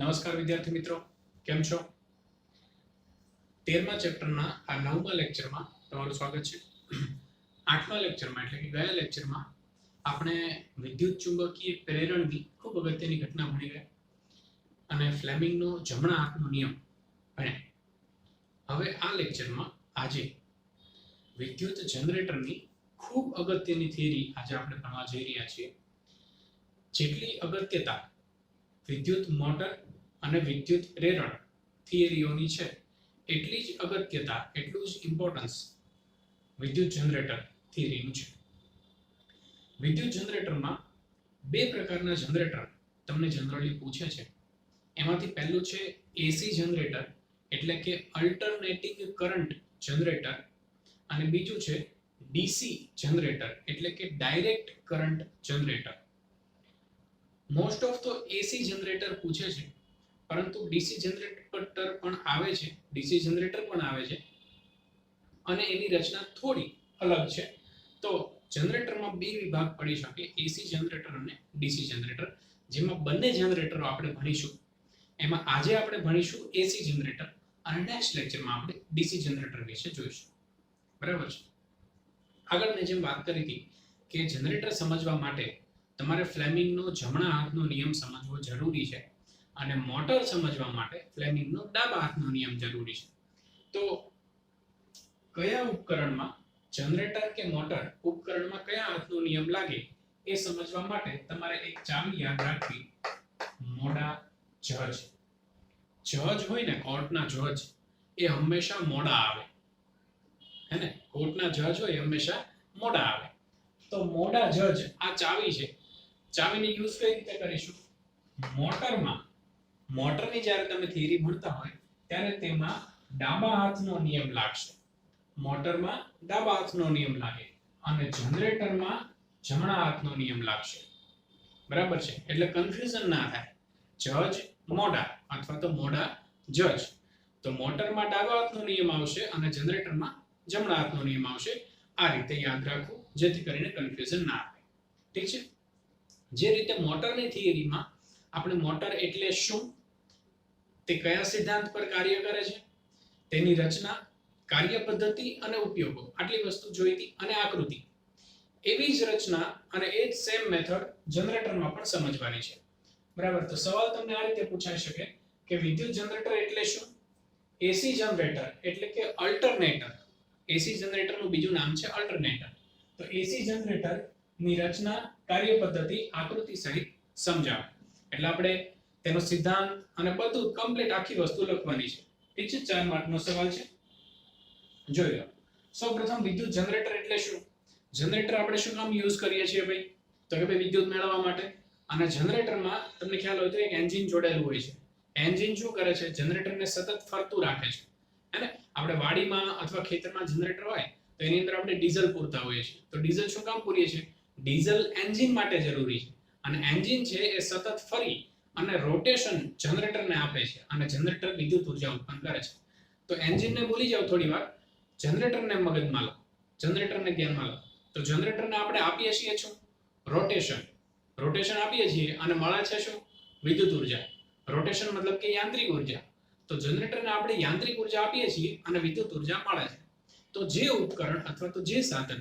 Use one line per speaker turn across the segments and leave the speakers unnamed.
નમસ્કાર વિદ્યાર્થી મિત્રો, કેમ છો? 13મા ચેપ્ટરના આ 9મા લેક્ચરમાં તમારું સ્વાગત છે. 8મા લેક્ચરમાં એટલે કે ગયા લેક્ચરમાં આપણે વિદ્યુત ચુંબકીય પ્રેરણની ખૂબ અગત્યની ઘટના ભણી ગયા અને ફ્લેમિંગનો જમણા હાથનો નિયમ ભણ્યા. હવે આ લેક્ચરમાં આજે વિદ્યુત જનરેટરની ખૂબ અગત્યની થિયરી આજે આપણે ભણવા જઈ રહ્યા છીએ. જેટલી અગત્યતા વિદ્યુત મોટર અને વિદ્યુત પ્રેરણ થિયરીઓની છે, એટલી જ અગત્યતા, એટલું જ ઇમ્પોર્ટન્સ વિદ્યુત જનરેટર થિયરીનું છે. વિદ્યુત જનરેટરમાં બે પ્રકારના જનરેટર તમને જનરલી પૂછે છે. એમાંથી પહેલું છે એસી જનરેટર એટલે કે અલ્ટરનેટિંગ કરંટ જનરેટર, અને બીજું છે ડીસી જનરેટર એટલે કે direct current generator. Most of તો એસી જનરેટર પૂછે છે, પરંતુ ડીસી જનરેટર પણ આવે છે અને એની રચના થોડી અલગ છે. તો જનરેટરમાં બે વિભાગ પડી શકે, એસી જનરેટર અને ડીસી જનરેટર, જેમાં બંને જનરેટરો આપણે ભણીશું. એમાં આજે આપણે ભણીશું એસી જનરેટર અને નેક્સ્ટ લેક્ચરમાં આપણે ડીસી જનરેટર વિશે જોઈશું. બરાબર છે? આગળ મેં જેમ વાત કરી હતી કે જનરેટર સમજવા માટે તમારે ફ્લેમિંગનો જમણા હાથનો નિયમ સમજવો જરૂરી છે અને મોટર સમજવા માટે ફ્લેમિંગનો ડાબા હાથનો નિયમ જરૂરી છે. તો કયા ઉપકરણમાં, જનરેટર કે મોટર ઉપકરણમાં કયા હાથનો નિયમ લાગે એ સમજવા માટે તમારે એક ચાવી યાદ રાખવી, મોડા જજ. જજ હોય ને, કોર્ટના જજ, એ હંમેશા મોડા આવે, હે ને? કોર્ટના જજ હોય હંમેશા મોડા આવે. તો મોડા જજ આ ચાવી છે. ચાવીને યુઝ કઈ રીતે કરીશું? મોટરની જ્યારે તમે થિયરી ભણતા હોય ત્યારે તેમાં ડાબા હાથનો નિયમ લાગશે. મોટરમાં ડાબા હાથનો નિયમ લાગે અને જનરેટરમાં જમણા હાથનો નિયમ લાગશે. બરાબર છે? એટલે કન્ફ્યુઝન ના થાય. જજ મોડા અથવા તો મોડા જજ. તો મોટરમાં ડાબા હાથનો નિયમ આવશે અને જનરેટરમાં જમણા હાથનો નિયમ આવશે. આ રીતે યાદ રાખવું, જેથી કરીને કન્ફ્યુઝન ના આવે. ઠીક છે? જે રીતે મોટરની થિયરીમાં આપણે મોટર એટલે શું, તે કયા સિદ્ધાંત પર કાર્ય કરે છે, તેની રચના, કાર્ય પદ્ધતિ અને ઉપયોગો, આટલી વસ્તુ જોઈ હતી અને આકૃતિ, એવી જ રચના અને એ જ સેમ મેથડ જનરેટરમાં પણ સમજવાની છે. બરાબર? તો સવાલ તમને આ રીતે પૂછાઈ શકે કે વિદ્યુત જનરેટર એટલે શું? એસી જનરેટર એટલે કે અલ્ટરનેટર. એસી જનરેટરનું બીજું નામ છે અલ્ટરનેટર. તો એસી જનરેટર ની રચના, કાર્ય પદ્ધતિ, આકૃતિ સહિત સમજાવો. એટલે આપણે તેનો સિદ્ધાંત અને બધું કમ્પ્લીટ આખી વસ્તુ લખવાની છે. ઠીક છે? 4 માર્કનો સવાલ છે, જોઈ લો. સૌપ્રથમ વિદ્યુત જનરેટર એટલે શું? જનરેટર આપણે શું કામ યુઝ કરીએ છીએ ભાઈ? તો કે ભાઈ વિદ્યુત મેળવવા માટે. અને જનરેટરમાં તમને ખ્યાલ હોય તો એક એન્જિન જોડેલું હોય છે. એન્જિન શું કરે છે? જનરેટરને સતત ફરતું રાખે છે, હે ને? આપણે વાડીમાં અથવા ખેતરમાં જનરેટર હોય તો એની અંદર આપણે ડીઝલ પૂરતા હોઈએ છીએ. તો ડીઝલ શું કામ પૂરીએ છીએ? ડીઝલ એન્જિન માટે જરૂરી છે અને એન્જિન છે એ સતત ફરી અને રોટેશન જનરેટરને આપે છે અને જનરેટર વિદ્યુત ઉર્જા ઉત્પન્ન કરે છે. તો એન્જિનને ભૂલી જાવ થોડી વાર, જનરેટરને મગજમાં લો, જનરેટરને ધ્યાનમાં લો. તો જનરેટરને આપણે આપીએ છીએ શું? રોટેશન આપીએ છીએ અને મળે છે શું? વિદ્યુત ઉર્જા. રોટેશન મતલબ કે યાંત્રિક ઉર્જા. તો જનરેટરને આપણે યાંત્રિક ઉર્જા આપીએ છીએ અને વિદ્યુત ઉર્જા મળે છે. તો જે ઉપકરણ અથવા તો જે સાધન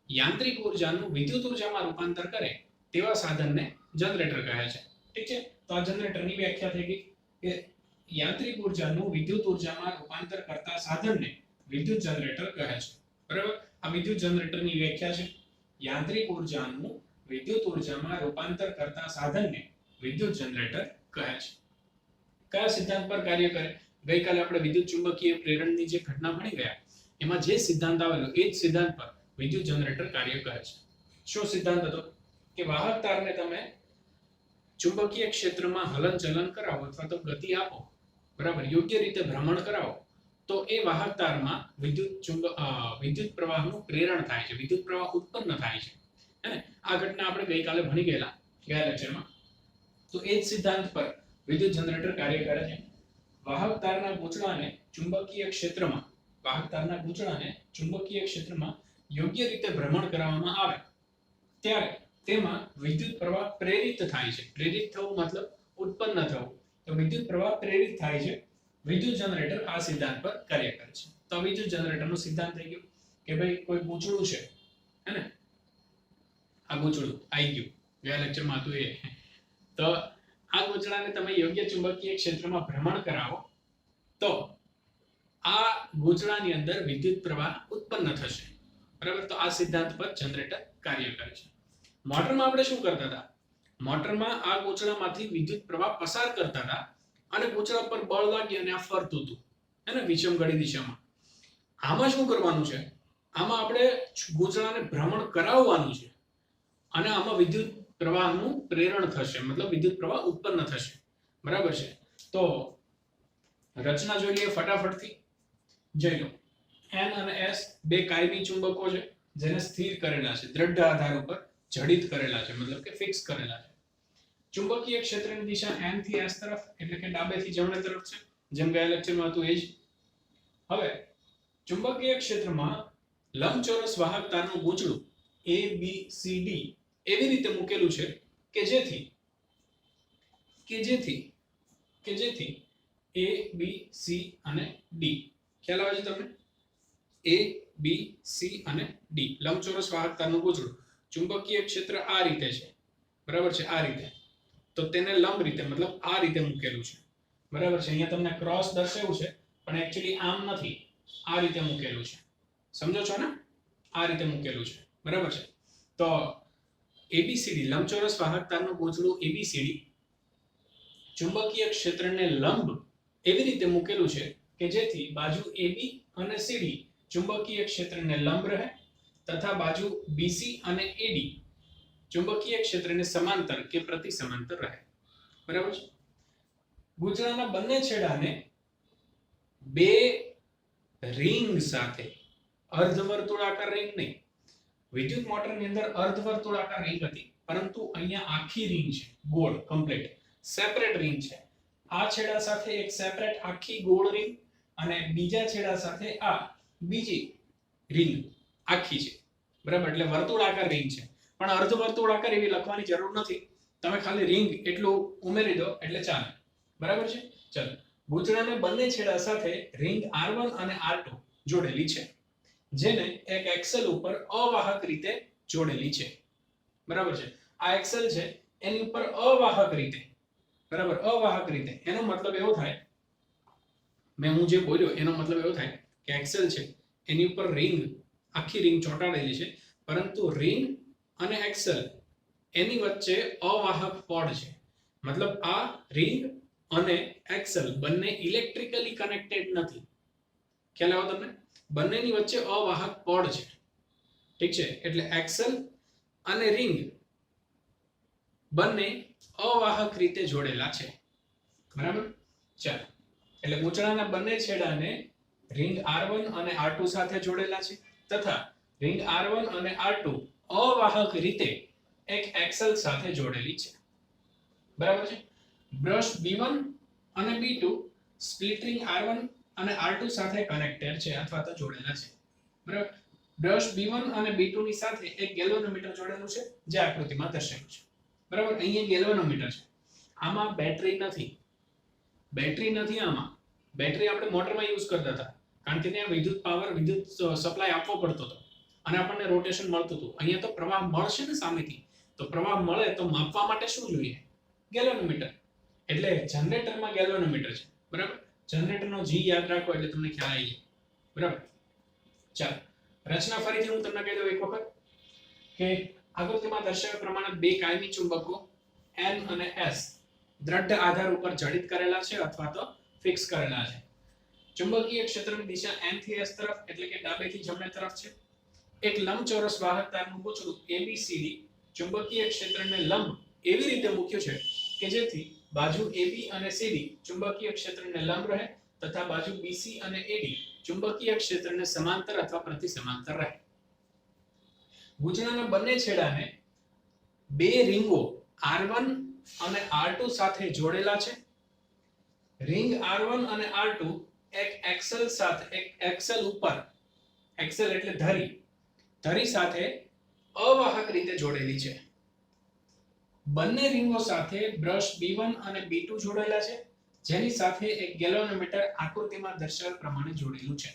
યાંત્રિક ઉર્જાનું વિદ્યુત ઉર્જામાં રૂપાંતર કરે તેવા સાધનને જનરેટર કહે છે. ઠીક છે? તો આ જનરેટરની વ્યાખ્યા થઈ ગઈ કે યાંત્રિક ઉર્જાનું વિદ્યુત ઉર્જામાં રૂપાંતર કરતા સાધનને વિદ્યુત જનરેટર કહે છે. બરાબર? આ વિદ્યુત જનરેટરની વ્યાખ્યા છે. યાંત્રિક ઉર્જાનું વિદ્યુત ઉર્જામાં રૂપાંતર કરતા સાધનને વિદ્યુત જનરેટર કહે છે. કયા સિદ્ધાંત પર કાર્ય કરે? ગઈકાલે આપણે વિદ્યુત ચુંબકીય પ્રેરણની જે ઘટના ભણી ગયા, એમાં જે સિદ્ધાંત આવેલો એ જ સિદ્ધાંત પર વિદ્યુત જનરેટર કાર્ય કરે છે. શું સિદ્ધાંત હતો? કે વાહક તારને તમે ચુંબકીય ક્ષેત્રમાં હલનચલન કરાવો અથવા તો ગતિ આપો, બરાબર, યોગ્ય રીતે ભ્રમણ કરાવો, તો એ વાહક તારમાં વિદ્યુત પ્રવાહનું પ્રેરણ થાય છે, વિદ્યુત પ્રવાહ ઉત્પન્ન થાય છે, હે ને? આ ઘટના આપણે ગઈકાલે ભણી ગયેલા ગયા લેક્ચરમાં. તો એ જ સિદ્ધાંત પર વિદ્યુત જનરેટર કાર્ય કરે છે. વાહક તારના ગૂંચળાને ચુંબકીય ક્ષેત્રમાં યોગ્ય રીતે ભ્રમણ કરવામાં આવે ત્યારે તેમાં વિદ્યુત પ્રવાહ પ્રેરિત થાય છે. પ્રેરિત થવું મતલબ ઉત્પન્ન થવું. તો વિદ્યુત પ્રવાહ પ્રેરિત થાય છે. વિદ્યુત જનરેટર આ સિદ્ધાંત પર કાર્ય કરે છે. તો વિદ્યુત જનરેટરનો સિદ્ધાંત થઈ ગયો કે ભાઈ કોઈ ગૂંચળું છે, હે ને, આ ગૂંચળું આવી ગયું, ગયા લેક્ચરમાં હતું એ. તો આ ગૂંચળાને તમે યોગ્ય ચુંબકીય ક્ષેત્રમાં ભ્રમણ કરાવો તો આ ગૂંચળાની અંદર વિદ્યુત પ્રવાહ ઉત્પન્ન થશે. બરાબર. તો આ સિદ્ધાંત પર જનરેટર કાર્ય કરે છે. મોટરમાં આપણે શું કરતા હતા? મોટરમાં આ ગૂંચળામાંથી વિદ્યુત પ્રવાહ પસાર કરતા હતા અને ગૂંચળા પર બળ લાગી અને આ ફરતું હતું, હે ને, વિષમઘડી દિશામાં. આમાં શું કરવાનું છે? આમાં આપણે ગૂંચળાને ભ્રમણ કરાવવાનું છે અને આમાં વિદ્યુત પ્રવાહનું પ્રેરણ થશે, મતલબ વિદ્યુત પ્રવાહ ઉત્પન્ન થશે. બરાબર છે. તો રચના જોઈ લઈએ ફટાફટથી. જોઈ લો. N અને S બે કાયમી ચુંબકો છે જેને સ્થિર કરેલા છે, દ્રઢ આધાર ઉપર જડિત કરેલા છે, મતલબ કે ફિક્સ કરેલા છે. ચુંબકીય ક્ષેત્રની દિશા N થી S તરફ એટલે કે ડાબેથી જમણે તરફ છે, જેમ ગયા લેક્ચરમાં હતું એ જ. હવે ચુંબકીય ક્ષેત્રમાં લંબચોરસ વાહક તારનું ગૂંચળું A B C D એવી રીતે મૂકેલું છે કે જેથી A B C અને D ખ્યાલ આવે છે તમને? A B C અને D લંબચોરસ વાહક તારનું ગૂંચળું. ચુંબકીય ક્ષેત્ર આ રીતે છે, બરાબર છે, આ રીતે. તો તેને લંબ રીતે મતલબ આ રીતે મૂકેલું છે, બરાબર છે. અહીંયા તમને ક્રોસ દર્શાવ્યું છે પણ એક્ચ્યુઅલી આમ નથી, આ રીતે મૂકેલું છે. સમજો છો ને? આ રીતે મૂકેલું છે, બરાબર છે. તો ABCD લંબચોરસ વાહક તારનું ગૂંચળું ABCD ચુંબકીય ક્ષેત્રને લંબ એવી રીતે મૂકેલું છે કે જેથી બાજુ AB અને CD ચુંબકીય ક્ષેત્રને લંબ રહે તથા બાજુ BC અને AD ચુંબકીય ક્ષેત્રને સમાંતર કે પ્રતિ સમાંતર રહે. બરાબર છે. ગૂંચળાના બંને છેડાને બે રિંગ સાથે, અર્ધવર્તુળાકાર રિંગ નહીં, વિદ્યુત મોટરની અંદર અર્ધવર્તુળાકાર રિંગ હતી, પરંતુ અહીંયા આખી રિંગ છે, ગોળ કમ્પ્લીટ સેપરેટ રિંગ છે. આ છેડા સાથે એક સેપરેટ આખી ગોળ રિંગ અને બીજા છેડા સાથે આ બીજી રિંગ આખી છે, બરાબર. એટલે વર્તુળાકાર રિંગ છે, પણ અર્ધવર્તુળાકાર એવી લખવાની જરૂર નથી. તમે ખાલી રિંગ એટલું ઉમેરી દો એટલે ચાલે, બરાબર છે. ચાલો, ગૂંચળાના બંને છેડા સાથે રિંગ R1 અને R2 જોડેલી છે, જેને એક એક્સેલ ઉપર અવાહક રીતે જોડેલી છે, બરાબર છે. આ એક્સેલ છે એની ઉપર અવાહક રીતે, બરાબર, અવાહક રીતે. એનો મતલબ એવો થાય, હું જે બોલ્યો એનો મતલબ એવો થાય કે એક્સેલ છે એની ઉપર રિંગ, આખી રિંગ ચોંટાડેલી છે, પરંતુ રિંગ અને એક્સેલ એની વચ્ચે અવાહક પોડ છે. મતલબ આ રિંગ અને એક્સેલ બંને ઇલેક્ટ્રિકલી કનેક્ટેડ નથી. ખ્યાલ આવ્યો તમને? બંનેની વચ્ચે અવાહક પોડ છે, ઠીક છે. એટલે એક્સેલ અને રિંગ બંને અવાહક રીતે જોડેલા છે, બરાબર. ચાલો, એટલે ગૂંચળાના બંને છેડાને રિંગ R1 અને R2 સાથે જોડેલા છે તથા રિંગ R1 અને R2 અવાહક રીતે એક એક્સેલ સાથે જોડેલી છે, બરાબર છે. બ્રશ B1 અને B2 સ્પ્લિટ રિંગ R1 અને R2 સાથે કનેક્ટેડ છે અથવા તો જોડેલા છે, બરાબર. બ્રશ B1 અને B2 ની સાથે એક ગેલ્વેનોમીટર જોડેલું છે, જે આકૃતિમાં દર્શાવ્યું છે, બરાબર. અહીંયા ગેલ્વેનોમીટર છે, આમાં બેટરી નથી. આમાં બેટરી આપણે મોટરમાં યુઝ કરતા હતા કારણ કે ત્યાં વિદ્યુત પાવર, વિદ્યુત સપ્લાય આપવો પડતો હતો અને આપણને રોટેશન મળતું હતું. અહીંયા તો પ્રવાહ મળશે ને સામેથી, તો પ્રવાહ મળે તો માપવા માટે શું જોઈએ? ગેલ્વેનોમીટર. એટલે જનરેટરમાં ગેલ્વેનોમીટર છે, બરાબર. જનરેટરનો G યાદ રાખો એટલે તમને ખ્યાલ આવી જાય, બરાબર. ચાલો, રચના ફરીથી હું તમને કહી દઉં એક વખત કે આકૃતિમાં દર્શાવ્યા પ્રમાણે બે કાયમી ચુંબકો N અને S દ્રઢ આધાર ઉપર જડિત કરેલા છે અથવા તો ફિક્સ કરેલા છે. ચુંબકીય ક્ષેત્રની દિશા N થી S તરફ એટલે કે ડાબેથી જમણે તરફ છે. એક લંબચોરસ વાહક તારનું ગૂંચળું ABCD ચુંબકીય ક્ષેત્રને લંબ એવી રીતે મૂક્યું છે કે જેથી બાજુ AB અને CD ચુંબકીય ક્ષેત્રને લંબ રહે તથા બાજુ BC અને AD ચુંબકીય ક્ષેત્રને સમાંતર અથવા પ્રતિ સમાંતર રહે. ગૂંચળાના બંને છેડાને બે રિંગો R1 અને R2 સાથે જોડેલા છે. રિંગ R1 અને R2 એક એક્સેલ સાથે, એક એક્સેલ ઉપર, એક્સેલ એટલે ધરી સાથે અવાહક રીતે જોડેલી છે. બંને રિંગો સાથે બ્રશ B1 અને B2 જોડેલા છે જેની સાથે એક ગેલ્વેનોમીટર આકૃતિમાં દર્શાવેલ પ્રમાણે જોડેલું છે.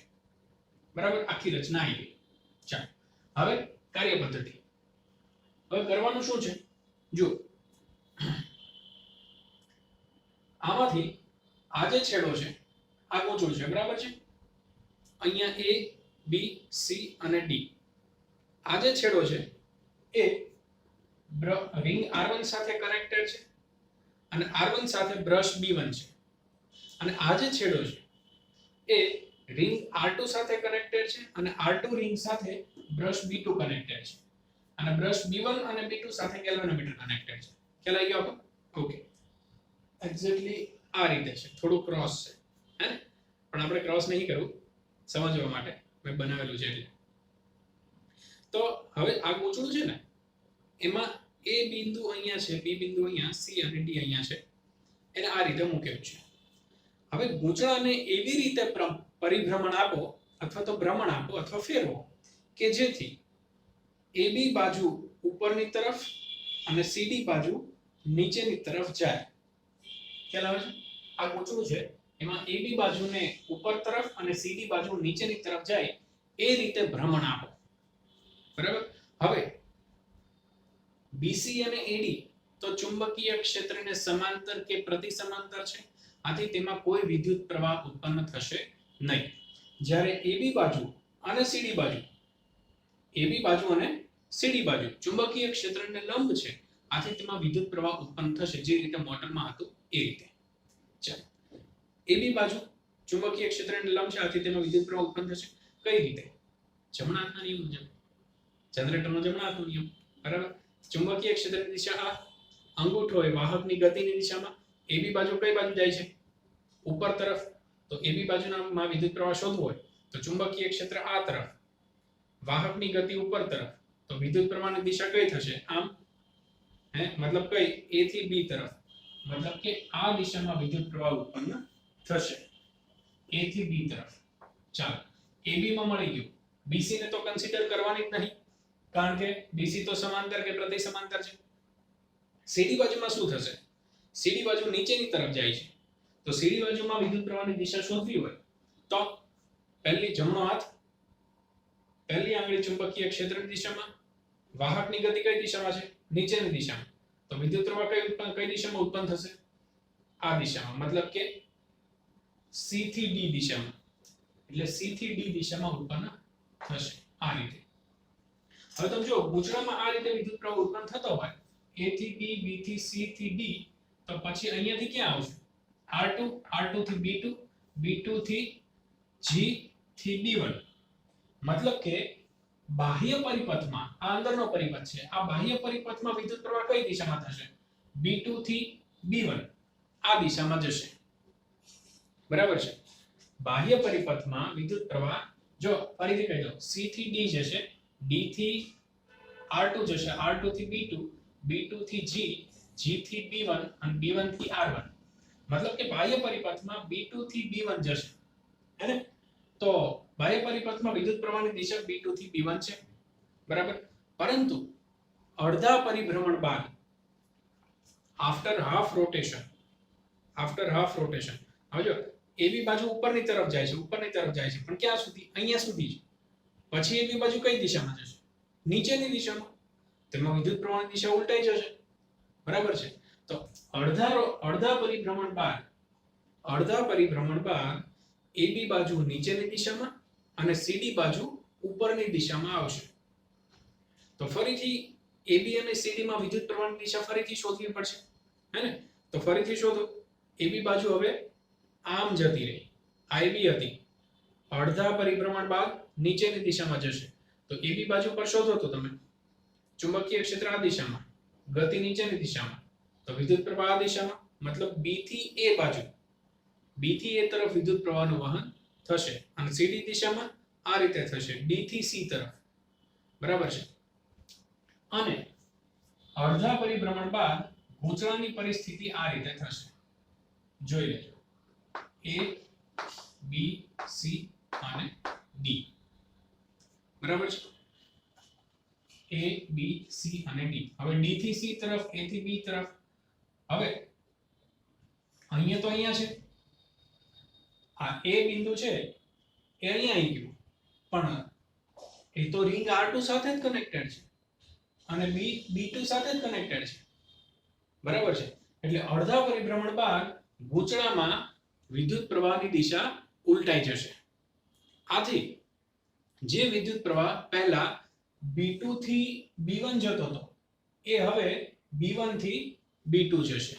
બરાબર, આખી રચના આવી ગઈ. ચાલો હવે કાર્ય પદ્ધતિ. હવે કરવાનું શું છે? જો આમાંથી આ જે છેડો છે આ ગૂંચળું છે, બરાબર છે. અહીંયા A B C અને D આ જે છેડો છે એ રિંગ R1 સાથે કનેક્ટેડ છે અને R1 સાથે બ્રશ B1 છે. અને આ જે છેડો છે એ રિંગ R2 સાથે કનેક્ટેડ છે અને R2 રિંગ સાથે બ્રશ B2 કનેક્ટેડ છે અને બ્રશ B1 અને B2 સાથે ગેલ્વેનોમીટર કનેક્ટેડ છે. ખ્યાલ આવી ગયો? ઓકે, એક્ઝેક્ટલી આ રીતે છે. થોડું ક્રોસ છે, હે, પણ આપણે ક્રોસ નહીં કરવું, સમજવા માટે મેં બનાવેલું છે એટલે. તો હવે આ ગૂંચળું છે ને એમાં A બિંદુ અહીંયા છે, B બિંદુ અહીંયા, C અને D અહીંયા છે, એને આ રીતે મૂકેલું છે. હવે ગૂંચળાને એવી રીતે પરિભ્રમણ આપો અથવા તો ભ્રમણ આપો અથવા ફેરવો કે જેથી AB બાજુ ઉપરની તરફ અને CD બાજુ નીચેની તરફ જાય. ખ્યાલ આવે છે? આ ગૂંચળું છે એમાં AB બાજુને ઉપર તરફ અને CD બાજુ નીચેની તરફ જાય એ રીતે ભ્રમણ આપો. બરાબર. હવે BC અને AD તો ચુંબકીય ક્ષેત્રને સમાંતર કે પ્રતિ સમાંતર છે, આથી તેમાં કોઈ વિદ્યુત પ્રવાહ ઉત્પન્ન થશે નહીં. જ્યારે AB બાજુ અને CD બાજુ ચુંબકીય ક્ષેત્રને લંબ છે, આથી તેમાં વિદ્યુત પ્રવાહ ઉત્પન્ન થશે, જે રીતે મોટરમાં હતું એ રીતે. ચાલો, AB બાજુ ચુંબકીય ક્ષેત્રને લંબ છે, આથી તેમાં વિદ્યુત પ્રવાહ ઉત્પન્ન થશે. કઈ રીતે? જમણા હાથના નિયમ મુજબ, જનરેટરનો જમણા હાથનો નિયમ. બરાબર. ચુંબકીય ક્ષેત્રની દિશા આ, અંગૂઠો એ વાહકની ગતિની દિશામાં. AB બાજુ કઈ બાજુ જાય છે? ઉપર તરફ. તો AB બાજુના વિદ્યુત પ્રવાહ શોધવો હોય તો ચુંબકીય ક્ષેત્ર આ તરફ, વાહકની ગતિ ઉપર તરફ, તો વિદ્યુત પ્રવાહની દિશા કઈ થશે? આમ, હે, મતલબ કઈ? A થી B તરફ, મતલબ કે આ દિશામાં વિદ્યુત પ્રવાહ ઉત્પન્ન થશે, A થી B તરફ. ચાલો, AB માં મળી ગયું. BC ને તો કન્સિડર કરવાની જ નહીં, કારણ કે BC તો સમાંતર કે પ્રતિ સમાંતર છે. CD બાજુમાં શું થશે? CD બાજુ નીચેની તરફ જાય છે, તો CD બાજુમાં વિદ્યુત પ્રવાહની દિશા શોધવી હોય તો પહેલી જમણો હાથ, પહેલી આંગળી ચુંબકીય ક્ષેત્રની દિશામાં, વાહકની ગતિ કઈ દિશામાં છે? નીચેની દિશામાં. તો વિદ્યુત પ્રવાહ કઈ દિશામાં ઉત્પન્ન થશે? આ દિશામાં, મતલબ કે C થી D દિશામાં. એટલે C થી D દિશામાં ઉત્પન્ન થશે આ રીતે. હવે તમે જો ગૂંચળામાં આ રીતે વિદ્યુત પ્રવાહ ઉત્પન્ન થતો હોય, A થી B, B થી C થી D, તો પછી અહીંયાથી ક્યાં આવશે? R2, R2 થી B2, B2 થી G થી D1. મતલબ કે બાહ્ય પરિપથમાં, આ અંદરનો પરિપથ છે, આ બાહ્ય પરિપથમાં વિદ્યુત પ્રવાહ કઈ દિશામાં થશે? B2 થી B1 આ દિશામાં જશે. બરાબર છે. બાહ્ય પરિપથમાં વિદ્યુત પ્રવાહ, જો ફરીથી કહી દઉં, C થી D જશે, D થી R2 જશે, R2 થી B2, B2 થી G, G થી B1 અને B1 થી R1. મતલબ કે બાહ્ય પરિપથમાં B2 થી B1 જશે, હે ને? તો બાહ્ય પરિપથમાં વિદ્યુત પ્રવાહની દિશા B2 થી B1 છે. બરાબર. પરંતુ અડધા પરિભ્રમણ બાદ, આફ્ટર હાફ રોટેશન, હવે જો AB બાજુ ઉપરની તરફ જાય છે, પણ ક્યાં સુધી? અહીંયા સુધી જ. પછી AB બાજુ કઈ દિશામાં જશે? નીચેની દિશામાં. તેમાં વિદ્યુત પ્રવાહની દિશા ઉલટાઈ જશે. બરાબર છે. તો અડધા પરિભ્રમણ બાદ AB બાજુ નીચેની દિશામાં અને CD બાજુ ઉપરની દિશામાં આવશે. તો ફરીથી AB અને CD માં વિદ્યુત પ્રવાહની દિશા ફરીથી શોધવી પડશે, હે ને? તો ફરીથી શોધો. AB બાજુ હવે આમ જતી રહી, IB હતી, અડધા પરિભ્રમણ બાદ નીચેની દિશામાં જશે. તો AB બાજુ પર શોધો તો તમે ચુંબકીય ક્ષેત્ર આ દિશામાં, ગતિ નીચેની દિશામાં, તો વિદ્યુત પ્રવાહ આ દિશામાં, મતલબ B થી A બાજુ, B થી A તરફ વિદ્યુત પ્રવાહનું વહન થશે અને CD દિશામાં આ રીતે થશે, D થી C તરફ. બરાબર છે. અને અડધા પરિભ્રમણ બાદ ગૂંચળાની પરિસ્થિતિ આ રીતે થશે. જોઈ લેજો. A, B, C અને D. બરાબર છે. A, B, C અને D. હવે D થી C તરફ, A થી B તરફ. હવે અહીંયા તો અહીંયા છે, આ એ બિંદુ છે એ અહીંયા આવી ગયું, પણ એ તો રિંગ R2 સાથે જ કનેક્ટેડ છે અને B2 સાથે જ કનેક્ટેડ છે, બરાબર છે. એટલે અડધા પરિભ્રમણ બાદ ગૂંચળામાં વિદ્યુત પ્રવાહની દિશા ઉલટાઈ જશે. આથી જે વિદ્યુત પ્રવાહ પહેલા B2 થી B1 જતો હતો એ હવે B1 થી B2 જશે,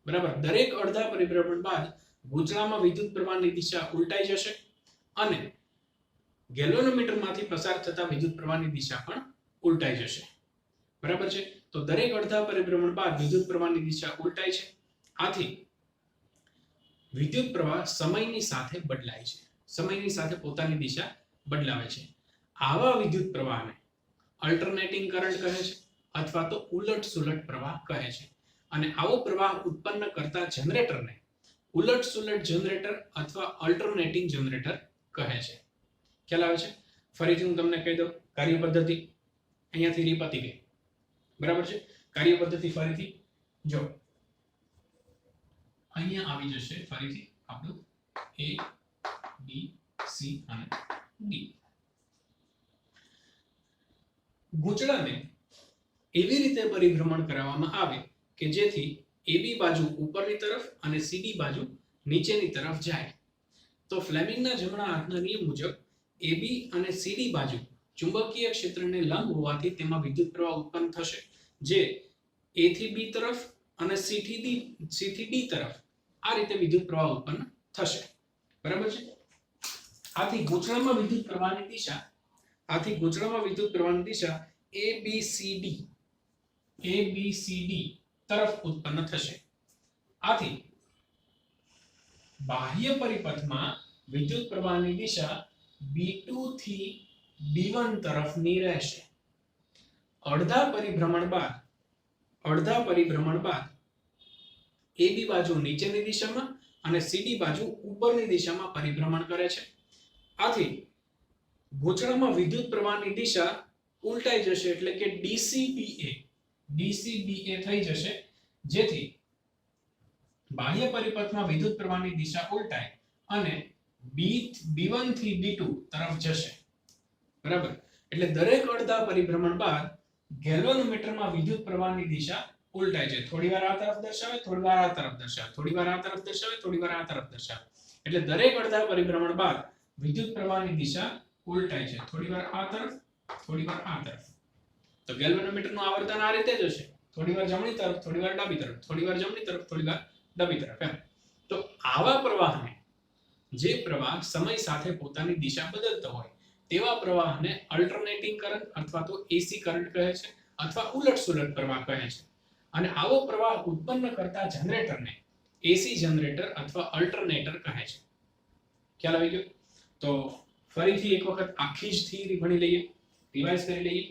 બરાબર. દરેક અડધા પરિભ્રમણ બાદ ગૂંચળામાં વિદ્યુત પ્રવાહની દિશા ઉલટાઈ જશે અને ગેલ્વેનોમીટરમાંથી પસાર થતા વિદ્યુત પ્રવાહની દિશા પણ ઉલટાઈ જશે, બરાબર છે. તો દરેક અડધા પરિભ્રમણ બાદ વિદ્યુત પ્રવાહની દિશા ઉલટાય છે. આથી વિદ્યુત પ્રવાહ સમયની સાથે બદલાય છે, સમયની સાથે પોતાની દિશા બદલાવે છે. આવા વિદ્યુત પ્રવાહને અલ્ટરનેટિંગ કરંટ કહે છે અથવા તો ઉલટ સુલટ પ્રવાહ કહે છે. અને આવો પ્રવાહ ઉત્પન્ન કરતા જનરેટરને ઉલટ સુલટ જનરેટર અથવા અલ્ટરનેટિંગ જનરેટર કહે છે. ખ્યાલ આવે છે? ફરીથી હું તમને કહી દઉં કાર્ય પદ્ધતિ. અહીંયાથી થિયરી પતી ગઈ, બરાબર છે. કાર્ય પદ્ધતિ ફરીથી જો અહીંયા આવી જશે ફરીથી આપણું A B C અને D. ગૂંચળાને એવી રીતે પરિભ્રમણ કરાવવામાં આવે કે જેથી AB બાજુ ઉપરની તરફ અને CD બાજુ નીચેની તરફ જાય. તો ફ્લેમિંગના જમણા હાથના નિયમ મુજબ AB અને CD બાજુ ચુંબકીય ક્ષેત્રને લંબ હોવાથી તેમાં વિદ્યુત પ્રવાહ ઉત્પન્ન થશે, જે A થી B તરફ અને C થી D તરફ આ રીતે વિદ્યુત પ્રવાહ ઉત્પન્ન થશે, બરાબર છે. આથી ગૂંચળામાં વિદ્યુત પ્રવાહની દિશા ABCD તરફ ઉત્પન્ન થશે. આથી બાહ્ય પરિપથમાં વિદ્યુત પ્રવાહની દિશા B2 થી B1 તરફની રહેશે. અડધા પરિભ્રમણ બાદ AB બાજુ નીચેની દિશામાં અને CD બાજુ ઉપરની દિશામાં પરિભ્રમણ કરે છે. આથી ગૂંચળામાં વિદ્યુત પ્રવાહની દિશા ઉલટાઈ જશે, એટલે કે DCBA થઈ જશે, જેથી બાહ્ય પરિપથમાં વિદ્યુત પ્રવાહની દિશા ઉલટાય અને B1 થી B2 તરફ જશે, બરાબર. એટલે દરેક અડધા પરિભ્રમણ બાદ ગેલ્વેનોમીટરમાં વિદ્યુત પ્રવાહની દિશા ઉલટાય છે. થોડીવાર આ તરફ દર્શાવે, થોડીવાર આ તરફ દર્શાવે, થોડીવાર આ તરફ દર્શાવે, થોડીવાર આ તરફ દર્શાવે. એટલે દરેક અડધા પરિભ્રમણ બાદ વિદ્યુત પ્રવાહની દિશા ઉલટાય છે, થોડીવાર આ તરફ, થોડીવાર આ તરફ. તો ગેલ્વેનોમીટરનું આવર્તન આ રીતે જ હશે, થોડીવાર જમણી તરફ, થોડીવાર ડાબી તરફ, થોડીવાર જમણી તરફ, થોડીવાર ડાબી તરફ એમ. તો આવા પ્રવાહને, જે પ્રવાહ સમય સાથે પોતાની દિશા બદલતો હોય તેવા પ્રવાહને અલ્ટરનેટિંગ કરંટ અથવા તો AC કરંટ કહે છે અથવા ઉલટ સુલટ પ્રવાહ કહે છે. અને આવો પ્રવાહ ઉત્પન્ન કરતા જનરેટરને AC જનરેટર અથવા અલ્ટરનેટર કહે છે. ખ્યાલ આવી ગયો? તો ફરીથી એક વખત આખી જ થિયરી ભણી લઈએ, રિવાઇઝ કરી લઈએ.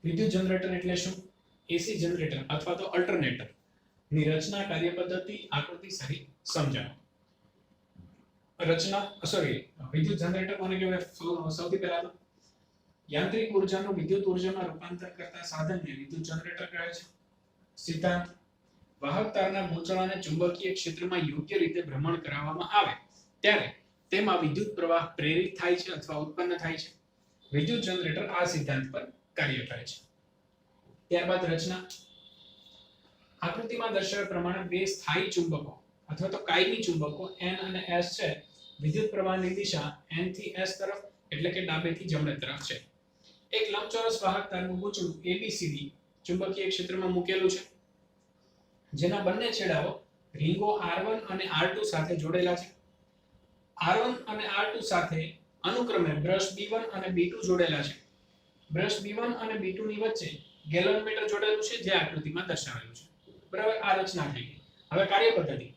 વિદ્યુત જનરેટર એટલે શું? AC જનરેટર અથવા તો અલ્ટરનેટર ની રચના, કાર્ય પદ્ધતિ, આકૃતિ સહિત સમજાવો. વિદ્યુત જનરેટર કોને કહેવાય? સૌથી પહેલા તો યાંત્રિક ઉર્જાનું વિદ્યુત ઉર્જામાં રૂપાંતર કરતા સાધનને વિદ્યુત જનરેટર કહે છે. સિદ્ધાંત: વાહક તારના ગૂંચળાને ચુંબકીય ક્ષેત્રમાં યોગ્ય રીતે ભ્રમણ કરાવવામાં આવે ત્યારે તેમાં વિદ્યુત પ્રવાહ પ્રેરિત થાય છે અથવા ઉત્પન્ન થાય છે. વિદ્યુત જનરેટર આ સિદ્ધાંત પર કાર્ય કરે છે. ત્યારબાદ રચના. આકૃતિમાં દર્શાવ્યા પ્રમાણે બે સ્થાયી ચુંબકો અથવા તો કાયમી ચુંબકો N અને S છે. વિદ્યુત પ્રવાહની દિશા N થી S તરફ એટલે કે ડાબેથી જમણે તરફ છે. એક લંબચોરસ વાહક તારનું ગૂંચળું ABCD ચુંબકીય ક્ષેત્રમાં મૂકેલું છે, જેના બંને છેડાઓ રીંગો R1 અને R2 સાથે જોડેલા છે. R1 અને R2 સાથે અનુક્રમે બ્રશ B1 અને B2 જોડેલા છે. બ્રશ B1 અને B2 ની વચ્ચે ગેલ્વેનોમીટર જોડેલું છે, જે આકૃતિમાં દર્શાવેલું છે. બરાબર, આ રચના થઈ ગઈ. હવે કાર્ય પદ્ધતિ.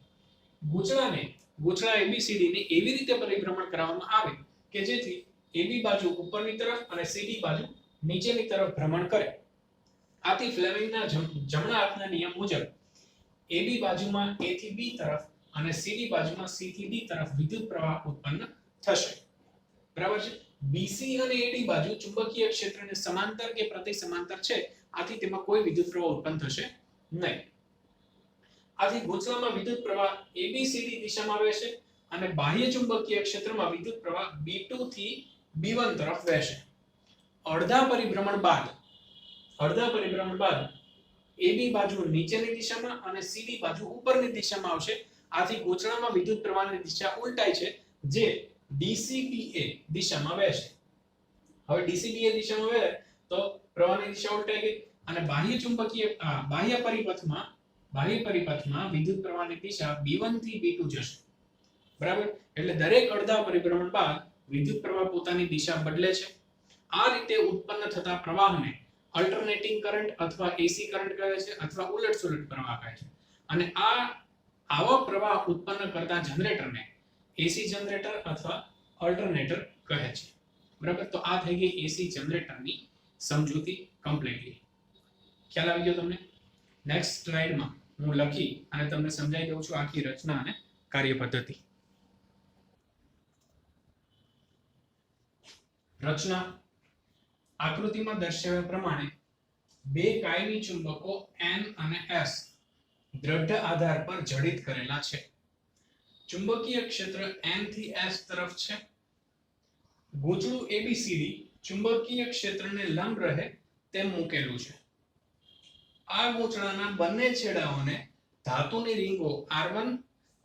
ગૂંચળા ABCD ને એવી રીતે પરિભ્રમણ કરાવવામાં આવે કે જેથી AB બાજુ ઉપરની તરફ અને CD બાજુ નીચેની તરફ ભ્રમણ કરે. આથી ફ્લેમિંગના જમણા હાથના નિયમ મુજબ AB બાજુમાં A થી B તરફ અને CD બાજુમાં C થી D તરફ વિદ્યુત પ્રવાહ ઉત્પન્ન થશે. બરાબર છે. BC અને AD બાજુ ચુંબકીય ક્ષેત્રને સમાંતર કે પ્રતિ સમાંતર છે, આથી તેમાં કોઈ વિદ્યુત પ્રવાહ ઉત્પન્ન થશે નહીં. આથી ગૂંચળામાં વિદ્યુત પ્રવાહ ABCD દિશામાં વહેશે અને બાહ્ય ચુંબકીય ક્ષેત્રમાં વિદ્યુત પ્રવાહ B2 થી B1 તરફ વહેશે. અડધા પરિભ્રમણ બાદ AB બાજુ નીચેની દિશામાં અને CD બાજુ ઉપરની દિશામાં આવશે. આથી ગૂંચળામાં વિદ્યુત પ્રવાહની દિશા ઉલટાય છે, જે DCBA દિશામાં વહેશે. હવે DCBA દિશામાં વહે તો પ્રવાહની દિશા ઉલટાઈ ગઈ અને બાહ્ય પરિપથમાં વિદ્યુત પ્રવાહની દિશા B1 થી B2 જશે. બરાબર? એટલે દરેક અડધા પરિભ્રમણ બાદ વિદ્યુત પ્રવાહ પોતાની દિશા બદલે છે. આ રીતે ઉત્પન્ન થતા પ્રવાહને અલ્ટરનેટિંગ કરંટ અથવા AC કરંટ કહે છે અથવા ઉલટસુલટ પ્રવાહ કહે છે. અને આવો પ્રવાહ ઉત્પન્ન કરતા જનરેટરને AC જનરેટર અથવા અલ્ટરનેટર કહે છે. બરાબર? તો આ થઈ ગઈ AC જનરેટરની સમજૂતી કમ્પ્લીટલી. ખ્યાલ આવી ગયો તમને? નેક્સ્ટ સ્લાઇડમાં હું લખી અને તમને સમજાવી દઉં છું આખી રચના અને કાર્યપદ્ધતિ. રચના આકૃતિમાં દર્શાવ્યા પ્રમાણે બે કાયમી ચુંબકો N અને S દ્રઢ આધાર પર જડિત કરેલા છે. ચુંબકીય ક્ષેત્ર N થી S તરફ છે. ગૂંચળું ABCD ચુંબકીય ક્ષેત્રને લંબ રહે તેમ મૂકેલું છે. આ ગૂંચળાના બંને છેડાઓને ધાતુની રીંગો R1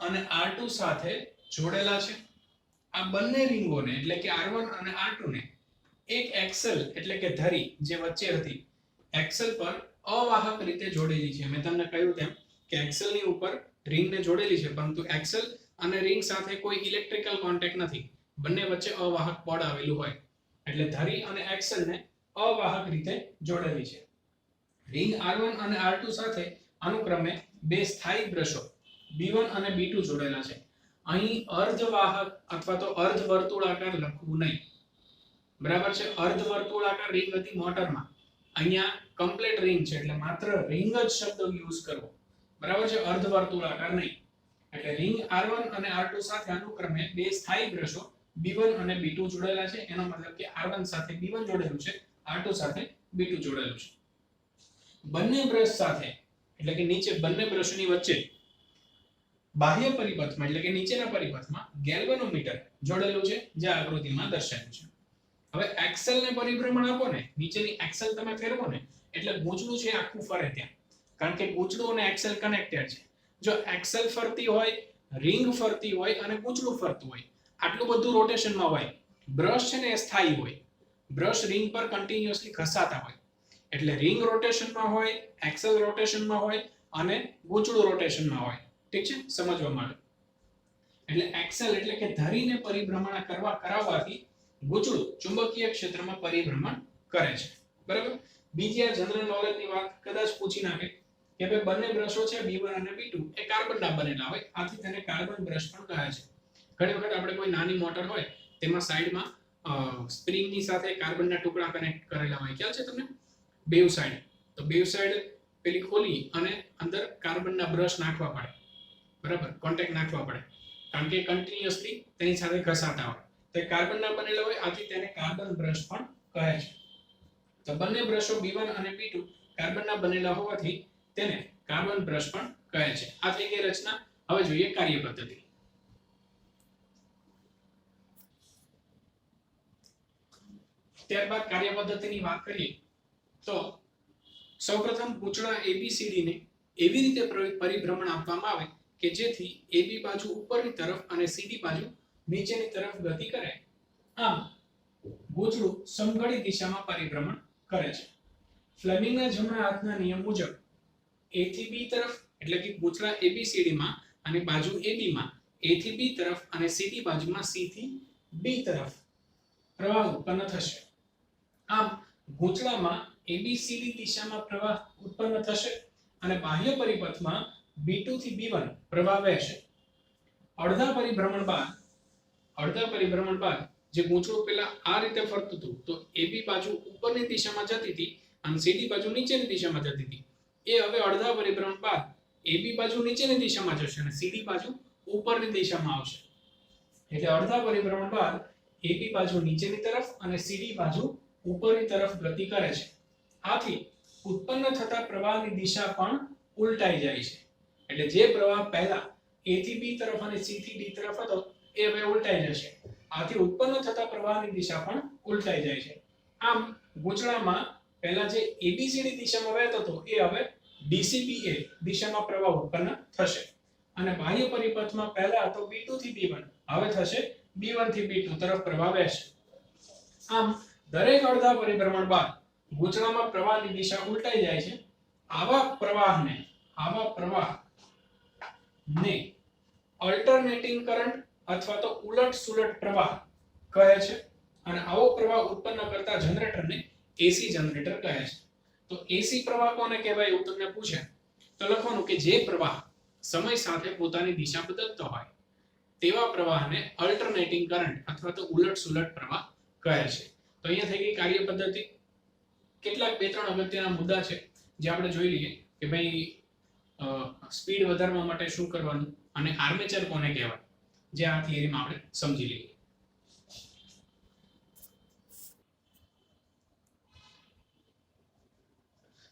અને R2 સાથે જોડેલા છે. આ બંને રીંગોને એટલે કે R1 અને R2 ને એક એક્સેલ એટલે કે ધરી જે વચ્ચે હતી એક્સેલ પર અવાહક રીતે જોડેલી છે. મેં તમને કહ્યું તેમ કે એક્સેલની ઉપર રિંગને જોડેલી છે, પરંતુ એક્સેલ અને રિંગ સાથે કોઈ ઇલેક્ટ્રિકલ કોન્ટેક્ટ નથી. બંને વચ્ચે અવાહક પોડ આવેલું હોય એટલે ધરી અને એક્સેલને અવાહક રીતે જોડેલી છે. રિંગ R1 અને R2 સાથે અનુક્રમે બે સ્થાયી બ્રશો B1 અને B2 જોડેલા છે. અહીં અર્ધવાહક અથવા તો અર્ધવર્તુળાકાર લખવું નહીં. બરાબર છે? અર્ધવર્તુળાકાર રિંગ હતી મોટરમાં, અહીંયા કમ્પ્લીટ રિંગ છે એટલે માત્ર રિંગ જ શબ્દ યુઝ કરવો. બરાબર છે? અર્ધવર્તુળાકાર નહીં. એટલે રિંગ R1 અને R2 સાથે અનુક્રમે બે સ્થાયી બ્રશો B1 અને B2 જોડેલા છે. એનો મતલબ કે R1 સાથે B1 જોડેલું છે, R2 સાથે B2 જોડેલું છે. બંને બ્રશ સાથે એટલે કે નીચે બંને બ્રશની વચ્ચે બાહ્ય પરિપથમાં એટલે કે નીચેના પરિપથમાં ગેલ્વેનોમીટર જોડેલું છે, જે આકૃતિમાં દર્શાવ્યું છે. હવે એક્સેલ ને પરિભ્રમણ આપો ને, નીચેની એક્સેલ તમે ફેરવો ને એટલે ગૂંચળું છે આખું ફરે ત્યાં, કારણ કે ગૂંચળું અને એક્સેલ કનેક્ટેડ છે. જો એક્સેલ ફરતી હોય, રિંગ ફરતી હોય અને ગૂંચળું ફરતું હોય, આટલું બધું રોટેશનમાં હોય, બ્રશ છે ને એ સ્થાયી હોય, બ્રશ રિંગ પર કન્ટિન્યુઅસલી ઘસાતા હોય, એટલે રિંગ રોટેશનમાં હોય, એક્સેલ રોટેશનમાં હોય અને ગૂંચળું રોટેશનમાં હોય. ઠીક છે? સમજવા માટે એટલે એક્સેલ એટલે કે ધરીને પરિભ્રમણ કરાવવાથી ગૂંચળું ચુંબકીય ક્ષેત્રમાં પરિભ્રમણ કરે છે. બરાબર? બીજી આ જનરલ નોલેજની વાત કદાચ પૂછી નાખે કે ભાઈ બંને બ્રશો છે B1 અને B2 એ કાર્બનના બનેલા હોય, આથી તેને કાર્બન બ્રશ પણ કહે છે. ઘણી વખત આપણે કોઈ નાની મોટર હોય તેમાં સાઈડમાં સ્પ્રિંગની સાથે કાર્બનના ટુકડા કનેક્ટ કરેલા હોય, ખ્યાલ છે તમને? બેવ સાઈડ, તો બેવ સાઈડ પેલી ખોલી અને અંદર કાર્બનના બ્રશ નાખવા પડે. બરાબર? કોન્ટેક્ટ નાખવા પડે, કારણ કે કન્ટિન્યુઅસલી તેની સાથે ઘસાતા હોય. તે કાર્બનના બનેલા હોય, આથી તેને કાર્બન બ્રશ પણ કહે છે. તો બંને બ્રશો B1 અને B2 કાર્બનના બનેલા હોવાથી તેને કાર્બન બ્રશ પણ કહે છે. આ થઈ ગઈ રચના. હવે જોઈએ કાર્યપદ્ધતિ. ત્યારબાદ કાર્યપદ્ધતિની વાત કરીએ તો સૌપ્રથમ ગૂંચળા ABCD ને એવી રીતે પરિભ્રમણ આપવામાં આવે કે જેથી AB બાજુ ઉપરની તરફ અને CD બાજુ નીચેની તરફ ગતિ કરે. આમ ગૂંચળું સમઘડી દિશામાં પરિભ્રમણ કરે છે. ફ્લેમિંગના જમણા હાથના નિયમ મુજબ A થી B તરફ એટલે કે ગૂંચળા ABCD માં અને બાજુ AB માં A થી B તરફ અને CD બાજુમાં C થી B તરફ પ્રવાહ ઉત્પન્ન થશે. આમ ગૂંચળામાં ABCD દિશામાં પ્રવાહ ઉત્પન્ન થશે અને બાહ્ય પરિપથમાં B2 થી B1 પ્રવાહ વહેશે. અડધા પરિભ્રમણ બાદ જે ગૂંચળું પેલા આ રીતે ફરતું હતું તો AB બાજુ ઉપરની દિશામાં જતી હતી અને CD બાજુ નીચેની દિશામાં જતી હતી. એ હવે અડધા પરિભ્રમણ બાદ AB બાજુ નીચેની દિશામાં જશે અને CD બાજુ ઉપરની દિશામાં આવશે. એટલે અડધા પરિભ્રમણ બાદ AB બાજુ નીચેની તરફ અને CD બાજુ ઉપરની તરફ ગતિ કરે છે. આથી ઉત્પન્ન થતા પ્રવાહની દિશા પણ ઉલટાઈ જાય છે. એટલે જે પ્રવાહ પહેલા A થી B તરફ અને C થી D તરફ હતો એ હવે ઉલટાઈ જશે. આથી ઉત્પન્ન થતા પ્રવાહની દિશા પણ ઉલટાઈ જાય છે. આમ ગૂંચળામાં પહેલા જે એબીસીડી દિશામાં વહેતો હતો એ હવે ડીસીબીએ દિશામાં પ્રવાહ ઉત્પન્ન થશે. અને બાહ્ય પરિપથમાં પહેલા હતો B2 થી B1, હવે થશે B1 થી B2 તરફ પ્રવાહ વહેશે. આમ દરેક અડધા પરિભ્રમણ બાદ ગૂંચળામાં પ્રવાહની દિશા ઉલટાઈ જાય છે. આવા પ્રવાહને અલ્ટરનેટિંગ કરંટ અથવા તો ઉલટ સુલટ પ્રવાહ કહે છે. અને આવો પ્રવાહ ઉત્પન્ન કરતા જનરેટરને એસી જનરેટર કહે છે. તો એસી પ્રવાહ કોને કહેવાય એવું તમને પૂછે તો લખવાનું કે જે પ્રવાહ સમય સાથે પોતાની દિશા બદલતો હોય તેવા પ્રવાહને અલ્ટરનેટિંગ કરંટ અથવા તો ઉલટ સુલટ પ્રવાહ કહે છે. તો અહીંયા થઈ ગઈ કાર્ય પદ્ધતિ. કેટલાક બે ત્રણ અગત્યના મુદ્દા છે જે આપણે જોઈ લઈએ કે ભાઈ સ્પીડ વધારવા માટે શું કરવાનું અને આર્મેચર કોને કહેવાય, જે આ થિયરીમાં આપણે સમજી લઈએ.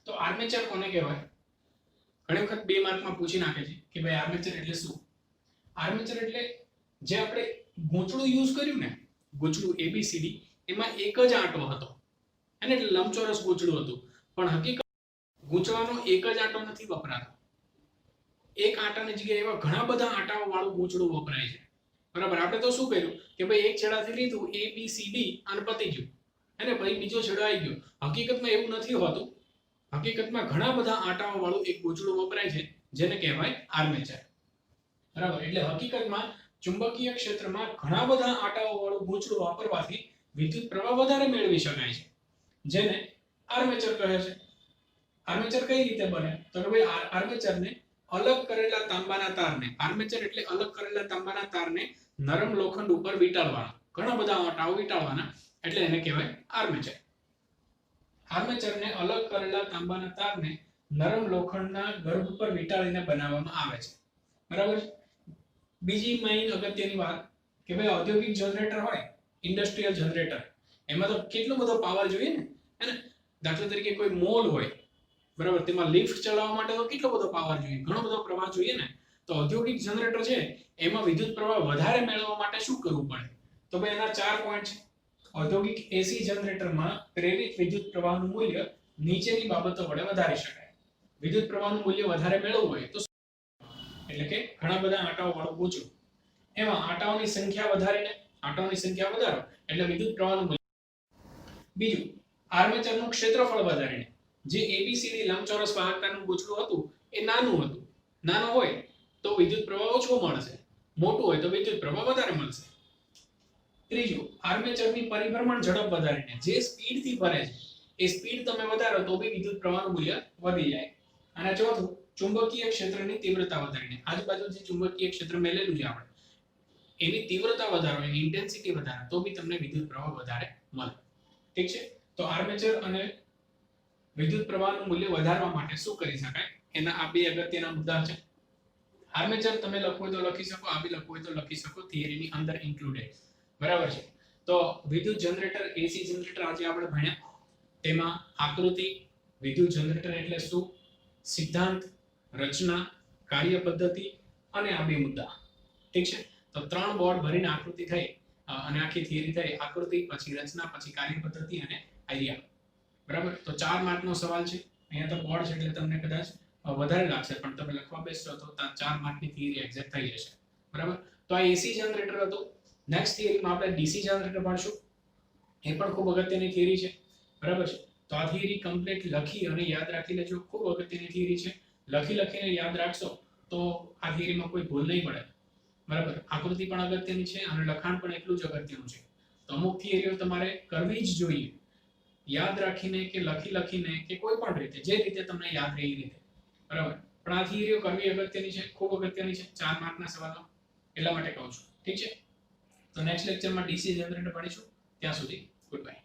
તો આર્મેચર કોને કહેવાય? ઘણી વખત 2 માર્કમાં પૂછી નાખે છે કે ભાઈ આર્મેચર એટલે શું? આર્મેચર એટલે જે આપણે ગૂંચળું યુઝ કર્યું ને, ગૂંચળું એબીસીડી, એમાં એક જ આંટો હતો અને એટલે લંબચોરસ ગૂંચળું હતું. પણ હકીકત ગૂંચળાનો એક જ આંટો નથી વપરાતો. એક આંટાની જગ્યાએ એવા ઘણા બધા આંટાઓ વાળું ગૂંચળું વપરાય છે. બરાબર. આપણે તો શું કર્યું કે ભાઈ એક છેડાથી લીધું એબીસીડી અને પતી ગયું અને પછી બીજો છેડો આવી ગયો. હકીકતમાં એવું નથી હોતું. હકીકતમાં ઘણા બધા આંટાઓ વાળું એક ગૂંચળું વપરાય છે જેને કહેવાય આર્મેચર. બરાબર. એટલે હકીકતમાં ચુંબકીય ક્ષેત્રમાં ઘણા બધા આંટાઓ વાળું ગૂંચળું વાપરવાથી વિદ્યુત પ્રવાહ વધારે મેળવી શકાય છે, જેને આર્મેચર કહે છે. આર્મેચર કઈ રીતે બને? તો કે ભાઈ આર્મેચરને અલગ કરેલા તાંબાના તારને, આર્મેચર એટલે અલગ કરેલા તાંબાના તારને નરમ લોખંડ ઉપર વીંટાળવાના, ઘણા બધા આંટાઓ વીંટાળવાના, એટલે એને કહેવાય આર્મેચર. આર્મેચરને અલગ કરેલા તાંબાના તારને નરમ લોખંડના ગર્ભ પર વીંટાળીને બનાવવામાં આવે છે. બરાબર. બીજી મેઈન અગત્યની વાત કે ભાઈ ઔદ્યોગિક જનરેટર હોય, ઇન્ડસ્ટ્રીયલ જનરેટર, એમાં તો કેટલો બધો પાવર જોઈએ ને, હે ને? દાખલા તરીકે કોઈ મોલ હોય, બરાબર, તેમાં લિફ્ટ ચલાવવા માટે તો કેટલો બધો પાવર જોઈએ, ઘણો બધો પ્રવાહ જોઈએ ને. તો ઔદ્યોગિક જનરેટર છે એમાં વિદ્યુત પ્રવાહ વધારે મેળવવા માટે શું કરવું પડે? તો ભાઈ એના 4 પોઈન્ટ છે. ઔદ્યોગિક એસી જનરેટરમાં પ્રેરિત વિદ્યુત પ્રવાહનું મૂલ્ય નીચેની બાબતો વડે વધારી શકાય. વિદ્યુત પ્રવાહનું મૂલ્ય વધારે મેળવવું હોય તો એટલે કે ઘણા બધા આંટાઓ વાળું ગૂંચળું, એમાં આંટાઓની સંખ્યા વધારીને, આંટાઓની સંખ્યા વધારો એટલે વિદ્યુત પ્રવાહનું મૂલ્ય. બીજું, આર્મેચરનું ક્ષેત્રફળ વધારીને, જે એબીસીડી લંબચોરસ વાહકતાનું ગૂંચળું હતું એ નાનું હતું. નાનું હોય તો વિદ્યુત પ્રવાહ ઓછો મળશે, મોટું હોય તો વિદ્યુત પ્રવાહ વધારે મળશે. ત્રીજું, આર્મેચરની પરિભ્રમણ ઝડપ વધારીને, જે સ્પીડથી ફરે છે એ સ્પીડ તમે વધારો તો બી વિદ્યુત પ્રવાહનું મૂલ્ય વધી જાય. અને ચોથું, ચુંબકીય ક્ષેત્રની તીવ્રતા વધારીને, આજુબાજુ જે ચુંબકીય ક્ષેત્ર મેલેલું છે આપણે એની તીવ્રતા વધારો, એની ઇન્ટેન્સિટી વધારો તો બી તમને વિદ્યુત પ્રવાહ વધારે મળે. ઠીક છે. તો આર્મેચર અને વિદ્યુત પ્રવાહનું મૂલ્ય વધારવા માટે શું કરી શકાય એના આ 2 અગત્યના મુદ્દા છે. આર્મેચર તમે લખવું હોય તો લખી શકો, આ બી લખવું હોય તો લખી શકો, થિયરીની અંદર ઇન્ક્લુડેડ. બરાબર છે. તો વિદ્યુત જનરેટર, એસી જનરેટર આજે આપણે ભણ્યા. તેમાં આકૃતિ, વિદ્યુત જનરેટર એટલે શું, સિદ્ધાંત, રચના, કાર્ય પદ્ધતિ અને આ 2 મુદ્દા. ઠીક છે. તો 3 બોર્ડ ભરીને આકૃતિ થઈ અને આખી થિયરી થઈ. આકૃતિ, પછી રચના, પછી કાર્ય પદ્ધતિ અને આઈડિયા. બરાબર. તો 4 માર્કનો સવાલ છે. અહીંયા તો બોર્ડ છે એટલે તમને કદાચ વધારે લાગશે, પણ તમે લખવા બેસશો તો 4 માર્કની થિયરી એક્ઝેક્ટ થઈ જશે. બરાબર. તો આ એસી જનરેટર હતું. નેક્સ્ટ થિયરીમાં આપણે ડીસી જનરેટર ભણશું. એ પણ ખૂબ અગત્યની થિયરી છે. બરાબર છે. તો આ થિયરી કમ્પ્લીટ લખી અને યાદ રાખી લેજો. ખૂબ અગત્યની થિયરી છે. લખીને યાદ રાખશો તો આ થિયરીમાં કોઈ ભૂલ નહીં પડે. બરાબર. આકૃતિ પણ અગત્યની છે અને લખાણ પણ એટલું જ અગત્યનું છે. તો અમુક થિયરીઓ તમારે કરવી જ જોઈએ, યાદ રાખીને કે લખીને કે કોઈ પણ રીતે, જે રીતે તમને યાદ રહે એ રીતે. બરાબર. પણ આ થિયરીઓ કરવી અગત્યની છે, ખૂબ અગત્યની છે. 4 માર્કના સવાલો એટલા માટે કહું છું. ઠીક છે. તો નેક્સ્ટ લેક્ચરમાં ડીસી જનરેટર ભણીશું. ત્યાં સુધી ગુડ બાય.